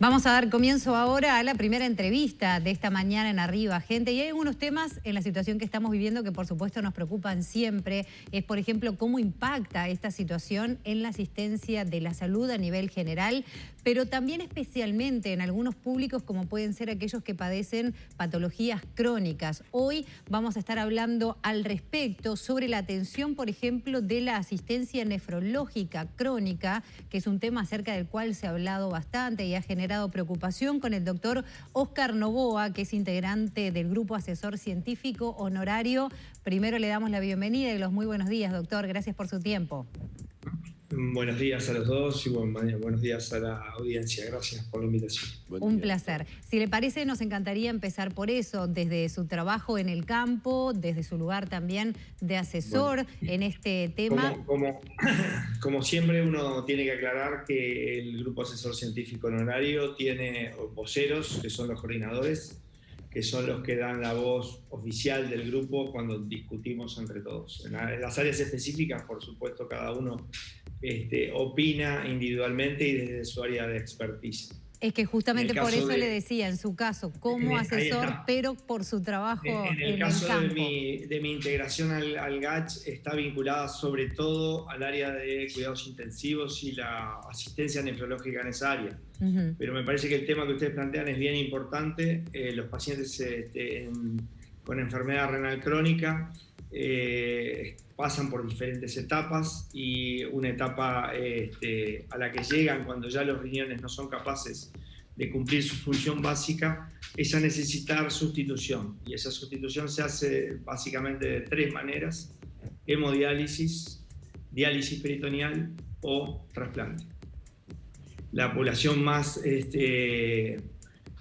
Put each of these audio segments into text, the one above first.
Vamos a dar comienzo ahora a la primera entrevista de esta mañana en Arriba, gente. Y hay algunos temas en la situación que estamos viviendo que por supuesto nos preocupan siempre. Es, por ejemplo, cómo impacta esta situación en la asistencia de la salud a nivel general, pero también especialmente en algunos públicos como pueden ser aquellos que padecen patologías crónicas. Hoy vamos a estar hablando al respecto sobre la atención, por ejemplo, de la asistencia nefrológica crónica, que es un tema acerca del cual se ha hablado bastante y ha generado preocupación, con el doctor Óscar Novoa, que es integrante del Grupo Asesor Científico Honorario. Primero le damos la bienvenida y los muy buenos días, doctor. Gracias por su tiempo. Buenos días a los dos y buenos días a la audiencia. Gracias por la invitación. Un placer. Si le parece, nos encantaría empezar por eso, desde su trabajo en el campo, desde su lugar también de asesor en este tema. Como siempre, uno tiene que aclarar que el Grupo Asesor Científico Honorario tiene voceros, que son los coordinadores, que son los que dan la voz oficial del grupo cuando discutimos entre todos. En las áreas específicas, por supuesto, cada uno opina individualmente y desde su área de expertise. Es que justamente por eso le decía, en su caso, como asesor, pero por su trabajo en el campo. En el caso de mi integración al GACH está vinculada sobre todo al área de cuidados intensivos y la asistencia nefrológica en esa área. Pero me parece que el tema que ustedes plantean es bien importante. Los pacientes con enfermedad renal crónica pasan por diferentes etapas y una etapa a la que llegan cuando ya los riñones no son capaces de cumplir su función básica es a necesitar sustitución, y esa sustitución se hace básicamente de tres maneras: hemodiálisis, diálisis peritoneal o trasplante. La población más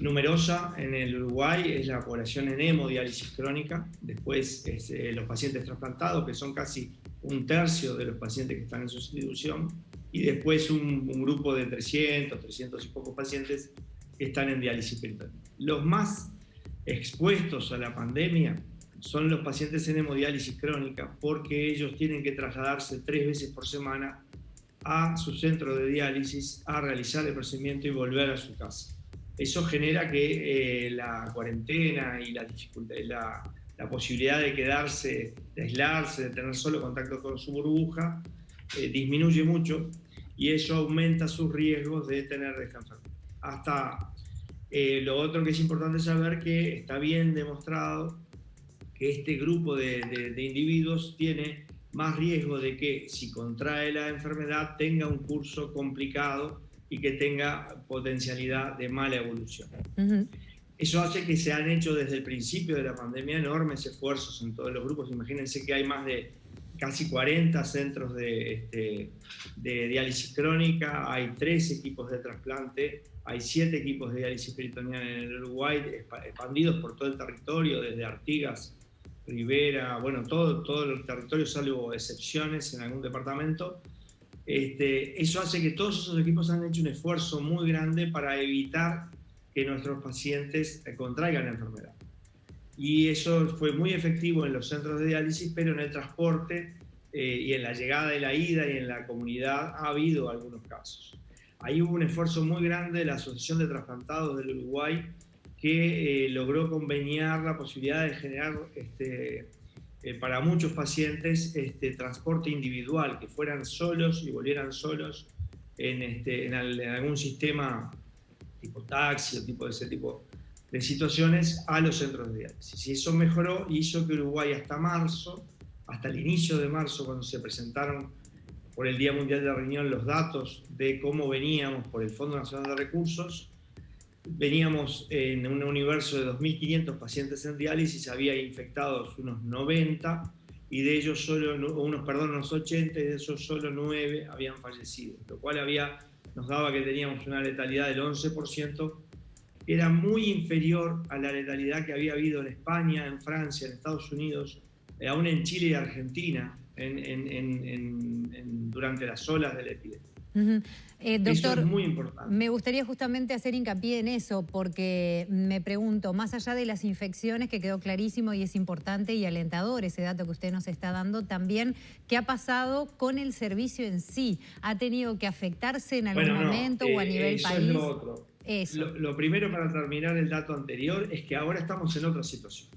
numerosa en el Uruguay es la población en hemodiálisis crónica, después los pacientes trasplantados, que son casi un tercio de los pacientes que están en sustitución, y después un grupo de 300 y pocos pacientes que están en diálisis peritoneal. Los más expuestos a la pandemia son los pacientes en hemodiálisis crónica, porque ellos tienen que trasladarse 3 veces por semana a su centro de diálisis a realizar el procedimiento y volver a su casa. Eso genera que la cuarentena y la dificultad, la posibilidad de quedarse, de aislarse, de tener solo contacto con su burbuja, disminuye mucho, y eso aumenta sus riesgos de tener esta enfermedad. Lo otro que es importante saber, que está bien demostrado que este grupo de individuos tiene más riesgo de que, si contrae la enfermedad, tenga un curso complicado y que tenga potencialidad de mala evolución. Eso hace que se han hecho desde el principio de la pandemia enormes esfuerzos en todos los grupos. Imagínense que hay más de casi 40 centros de diálisis crónica, hay 3 equipos de trasplante, hay 7 equipos de diálisis peritoneal en el Uruguay, expandidos por todo el territorio, desde Artigas, Rivera, bueno, todo el territorio, salvo excepciones en algún departamento. Eso hace que todos esos equipos han hecho un esfuerzo muy grande para evitar que nuestros pacientes contraigan la enfermedad. Y eso fue muy efectivo en los centros de diálisis, pero en el transporte y en la llegada y la ida y en la comunidad ha habido algunos casos. Ahí hubo un esfuerzo muy grande de la Asociación de Trasplantados del Uruguay, que logró conveniar la posibilidad de generar para muchos pacientes transporte individual, que fueran solos y volvieran solos en algún sistema tipo taxi o tipo de ese tipo de situaciones a los centros de diálisis. Y eso mejoró y hizo que Uruguay hasta marzo, hasta el inicio de marzo, cuando se presentaron por el Día Mundial del Riñón los datos de cómo veníamos por el Fondo Nacional de Recursos, veníamos en un universo de 2.500 pacientes en diálisis, había infectados unos 90, y de ellos unos 80, y de esos solo 9 habían fallecido, lo cual nos daba que teníamos una letalidad del 11%, que era muy inferior a la letalidad que había habido en España, en Francia, en Estados Unidos, aún en Chile y Argentina, durante las olas de la epidemia. Doctor, eso es muy importante. Me gustaría justamente hacer hincapié en eso, porque me pregunto, más allá de las infecciones, que quedó clarísimo y es importante y alentador ese dato que usted nos está dando, también, ¿qué ha pasado con el servicio en sí? ¿Ha tenido que afectarse en algún momento o a nivel eso país? Es lo otro. Eso. Lo primero para terminar el dato anterior es que ahora estamos en otra situación.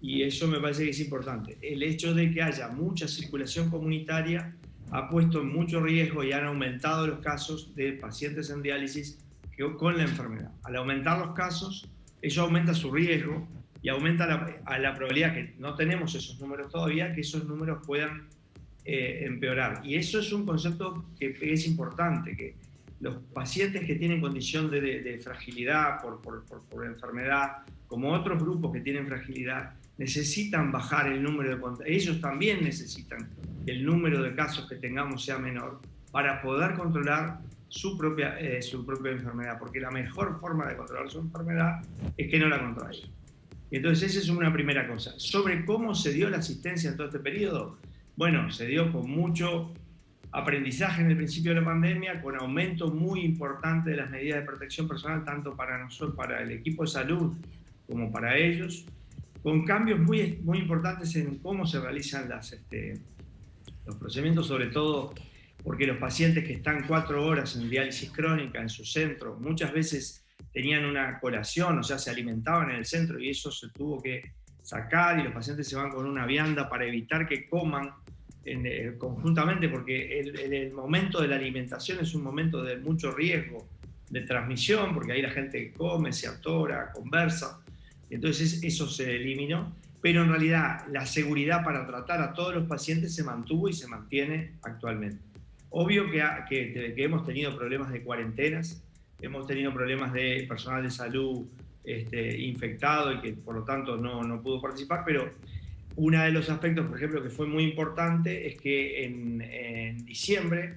Y eso me parece que es importante. El hecho de que haya mucha circulación comunitaria ha puesto en mucho riesgo y han aumentado los casos de pacientes en diálisis con la enfermedad. Al aumentar los casos, eso aumenta su riesgo y aumenta la probabilidad, que no tenemos esos números todavía, que esos números puedan empeorar. Y eso es un concepto que es importante, que los pacientes que tienen condición de fragilidad por enfermedad, como otros grupos que tienen fragilidad, necesitan bajar el número de contagios. Ellos también necesitan que el número de casos que tengamos sea menor para poder controlar su propia enfermedad, porque la mejor forma de controlar su enfermedad es que no la contraiga. Entonces esa es una primera cosa. Sobre cómo se dio la asistencia en todo este periodo, bueno, se dio con mucho aprendizaje en el principio de la pandemia, con aumento muy importante de las medidas de protección personal, tanto para nosotros, para el equipo de salud, como para ellos, con cambios muy, muy importantes en cómo se realizan los procedimientos, sobre todo porque los pacientes que están 4 horas en diálisis crónica en su centro, muchas veces tenían una colación, o sea, se alimentaban en el centro y eso se tuvo que sacar y los pacientes se van con una vianda para evitar que coman conjuntamente, porque el momento de la alimentación es un momento de mucho riesgo de transmisión, porque ahí la gente come, se atora, conversa. Entonces eso se eliminó, pero en realidad la seguridad para tratar a todos los pacientes se mantuvo y se mantiene actualmente. Obvio que hemos tenido problemas de cuarentenas, hemos tenido problemas de personal de salud infectado y que por lo tanto no pudo participar, pero uno de los aspectos, por ejemplo, que fue muy importante es que en diciembre,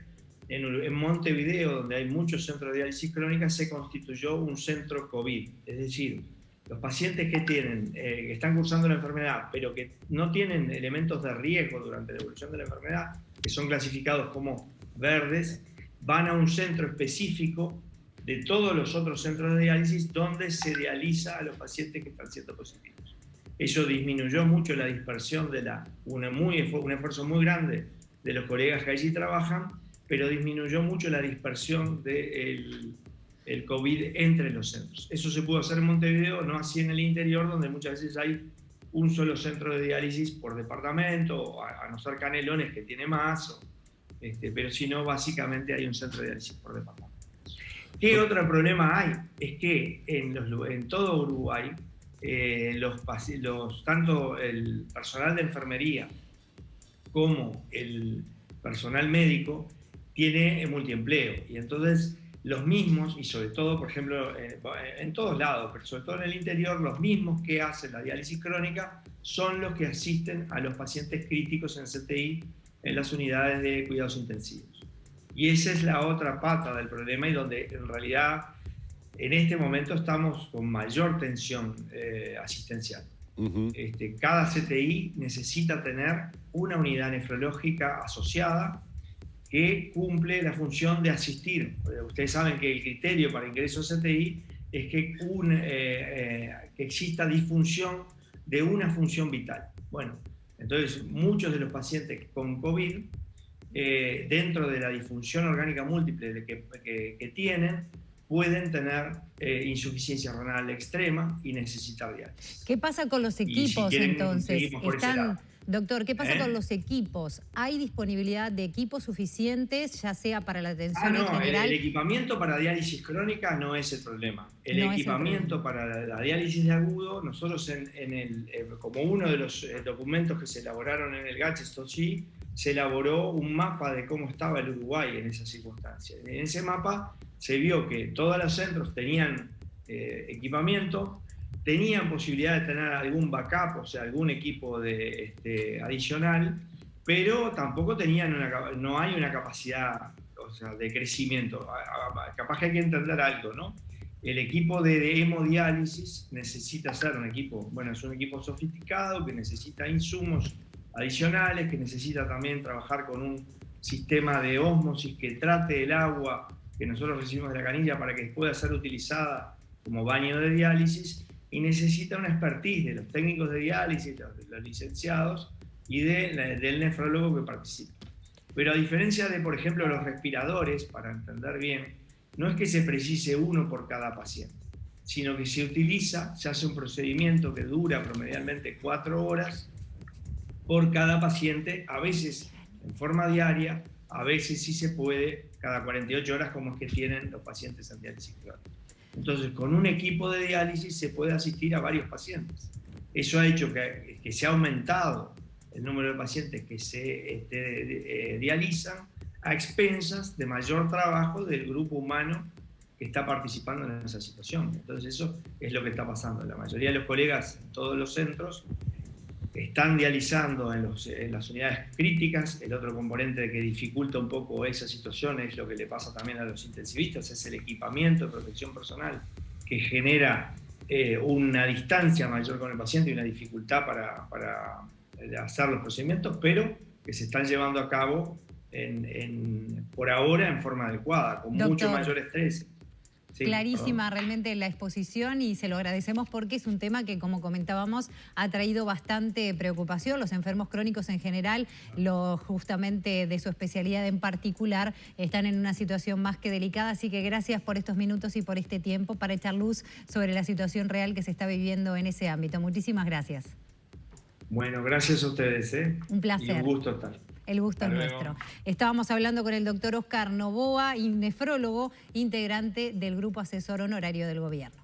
en Montevideo, donde hay muchos centros de diálisis crónica, se constituyó un centro COVID. Es decir, los pacientes que están cursando la enfermedad, pero que no tienen elementos de riesgo durante la evolución de la enfermedad, que son clasificados como verdes, van a un centro específico de todos los otros centros de diálisis donde se dializa a los pacientes que están siendo positivos. Eso disminuyó mucho la dispersión un esfuerzo muy grande de los colegas que allí trabajan, pero disminuyó mucho la dispersión del COVID entre los centros. Eso se pudo hacer en Montevideo, no así en el interior, donde muchas veces hay un solo centro de diálisis por departamento, a no ser Canelones, que tiene más, pero si no, básicamente hay un centro de diálisis por departamento. ¿Qué otro problema hay? Es que en todo Uruguay, tanto el personal de enfermería como el personal médico tiene multiempleo, y entonces los mismos, y sobre todo, por ejemplo, en todos lados, pero sobre todo en el interior, los mismos que hacen la diálisis crónica son los que asisten a los pacientes críticos en CTI en las unidades de cuidados intensivos. Y esa es la otra pata del problema, y donde en realidad en este momento estamos con mayor tensión asistencial. Cada CTI necesita tener una unidad nefrológica asociada que cumple la función de asistir. Ustedes saben que el criterio para ingreso a CTI es que exista disfunción de una función vital. Bueno, entonces muchos de los pacientes con COVID, dentro de la disfunción orgánica múltiple que tienen, pueden tener insuficiencia renal extrema y necesitar diálisis. ¿Qué pasa con los equipos, si entonces? Doctor, ¿qué pasa con los equipos? ¿Hay disponibilidad de equipos suficientes, ya sea para la atención en general? El equipamiento para diálisis crónica no es el problema. El equipamiento para la diálisis de agudo, nosotros como uno de los documentos que se elaboraron en el GACH-STOCI, se elaboró un mapa de cómo estaba el Uruguay en esas circunstancias. En ese mapa se vio que todos los centros tenían equipamiento, tenían posibilidad de tener algún backup, o sea, algún equipo adicional, pero tampoco no hay una capacidad, o sea, de crecimiento. Capaz que hay que entender algo, ¿no? El equipo de hemodiálisis necesita ser un equipo, es un equipo sofisticado que necesita insumos adicionales, que necesita también trabajar con un sistema de ósmosis que trate el agua que nosotros recibimos de la canilla para que pueda ser utilizada como baño de diálisis, y necesita una expertise de los técnicos de diálisis, de los licenciados y del nefrólogo que participa. Pero a diferencia de, por ejemplo, los respiradores, para entender bien, no es que se precise uno por cada paciente, sino que se hace un procedimiento que dura promedialmente 4 horas por cada paciente, a veces en forma diaria, a veces sí se puede cada 48 horas, como es que tienen los pacientes en diálisis crónica. Entonces, con un equipo de diálisis se puede asistir a varios pacientes. Eso ha hecho que se ha aumentado el número de pacientes que se dializan a expensas de mayor trabajo del grupo humano que está participando en esa situación. Entonces eso es lo que está pasando. La mayoría de los colegas en todos los centros están dializando en las unidades críticas. El otro componente que dificulta un poco esa situación es lo que le pasa también a los intensivistas, es el equipamiento de protección personal que genera una distancia mayor con el paciente y una dificultad para hacer los procedimientos, pero que se están llevando a cabo por ahora en forma adecuada, con mucho mayor estrés. Sí, clarísima realmente la exposición y se lo agradecemos porque es un tema que, como comentábamos, ha traído bastante preocupación. Los enfermos crónicos en general, justamente de su especialidad en particular, están en una situación más que delicada. Así que gracias por estos minutos y por este tiempo para echar luz sobre la situación real que se está viviendo en ese ámbito. Muchísimas gracias. Bueno, gracias a ustedes. Un placer. Y un gusto estar. El gusto es nuestro. Estábamos hablando con el doctor Oscar Novoa, nefrólogo, integrante del Grupo Asesor Honorario del Gobierno.